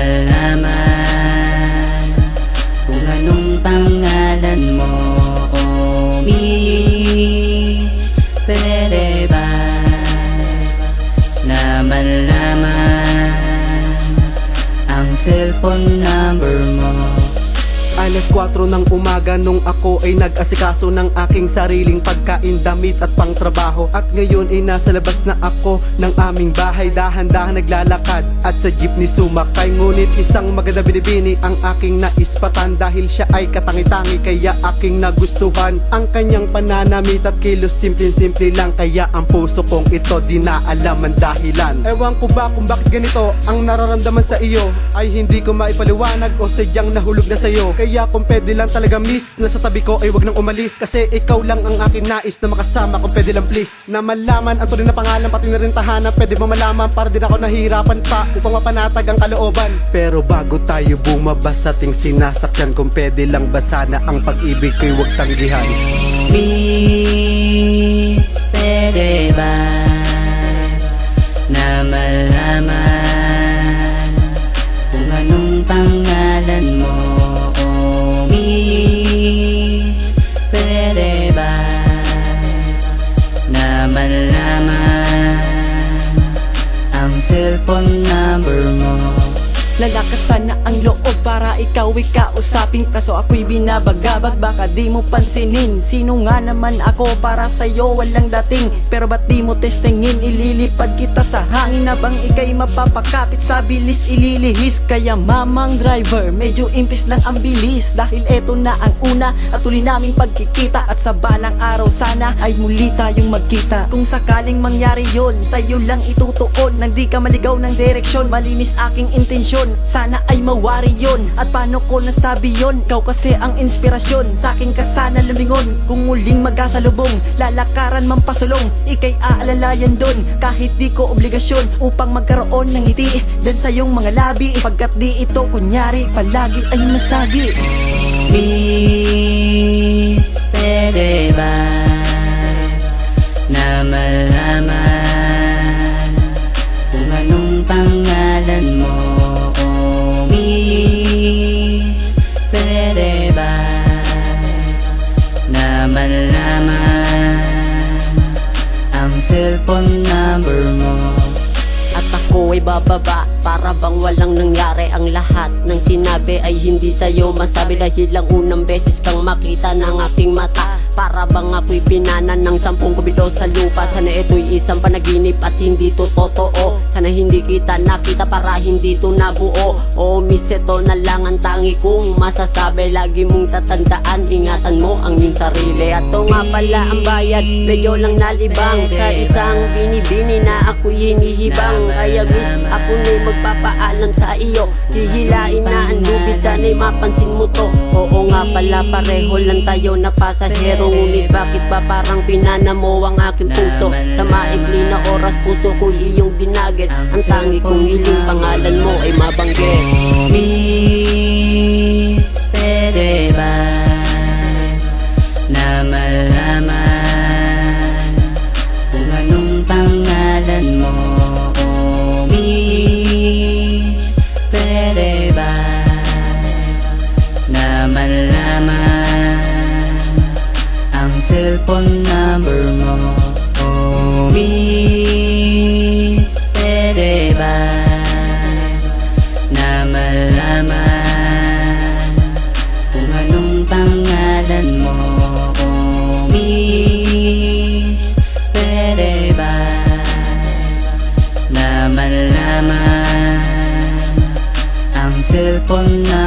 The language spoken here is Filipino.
malaman kung anong pangalan mo. Oh miss, pwede ba na malaman ang cellphone number mo? Alas 4 ng umaga nung ako ay nag-asikaso ng aking sariling pagkain, damit at pangtrabaho. At ngayon ay nasa labas na ako ng aming bahay, dahan-dahan naglalakad at sa jeepney sumakay. Ngunit isang maganda binibini ang aking naispatan, dahil siya ay katangi-tangi kaya aking nagustuhan. Ang kanyang pananamit at kilos simple-simple lang, kaya ang puso kong ito di na alam ang dahilan. Ewan ko ba kung bakit ganito ang nararamdaman sa iyo, ay hindi ko maipaliwanag o sadyang nahulog na sa'yo. Kaya kung pwede lang talaga miss, na sa tabi ko ay wag nang umalis, kasi ikaw lang ang aking nais na makasama. Kung pwede lang please, na malaman ang tunay na pangalan, pati na rin tahanan. Pwede mo malaman para din ako nahihirapan pa upang mapanatag ang kalooban. Pero bago tayo bumaba sa ating sinasakyan, kung pwede lang ba sana ang pag-ibig ko'y wag tanggihan. Miss, pwede ba na malaman kung anong pangalan mo? Oh miss, pwede ba na malaman ang cellphone number mo? Lalakasan na ang loob para ikaw ikausapin, kaso ako'y binabagabag, baka di mo pansinin. Sino nga naman ako para sa'yo, walang dating. Pero ba't di mo testingin, ililipad kita sa hangin habang ika'y mapapakapit sa bilis ililihis. Kaya mamang driver, medyo impis lang ang bilis, dahil eto na ang una at tuloy naming pagkikita. At sa balang araw sana ay muli tayong magkita. Kung sakaling mangyari yon, sa'yo lang itutuon, nang di ka maligaw ng direksyon. Malinis aking intensyon, sana ay mawari yon. At paano ko nasabi yon? Ikaw kasi ang inspirasyon, sa akin ka sana lumingon. Kung muling magkasalubong, lalakaran man pasulong, ika'y aalalayan dun, kahit di ko obligasyon upang magkaroon ng ngiti dan sa iyong mga labi, pagkat di ito kunyari, palagi ay masagi. Miss, pwede ba na malaman kung anong pangalan mo? Oh miss, pwede ba na malaman ang cellphone number mo? At ako ay bababa para bang walang nangyari. Ang lahat ng sinabi ay hindi sa'yo masabi, dahil lang unang beses kang makita ng aking mata. Para bang ako'y pinanan ng 10 kubido sa lupa. Sana ito'y isang panaginip at hindi to totoo. Sana hindi kita nakita para hindi to nabuo. Oh miss, ito na lang ang tangi kong masasabi. Lagi mong tatandaan, ingatan mo ang iyong sarili. At ito nga pala ang bayad, medyo lang nalibang sa isang binibini na ako'y hinihibang. Kaya miss, ako na'y magpapaalam sa iyo, hihilain na ang lubid, sana'y mapansin mo to. Oo nga pala, pareho lang tayo na pasahero, ngunit bakit ba parang pinana mo ang aking puso? Sa maikli na oras, puso ko'y iyong dinagit. Ang tangi kong hiling, pangalan mo ay mabanggit. Miss, pwede ba na malaman kung anong pangalan mo? Oh miss, pwede ba na malaman ang cellphone number mo? Oh miss, pwede ba na malaman kung anong pangalan mo? Oh miss, pwede ba na malaman ang cellphone number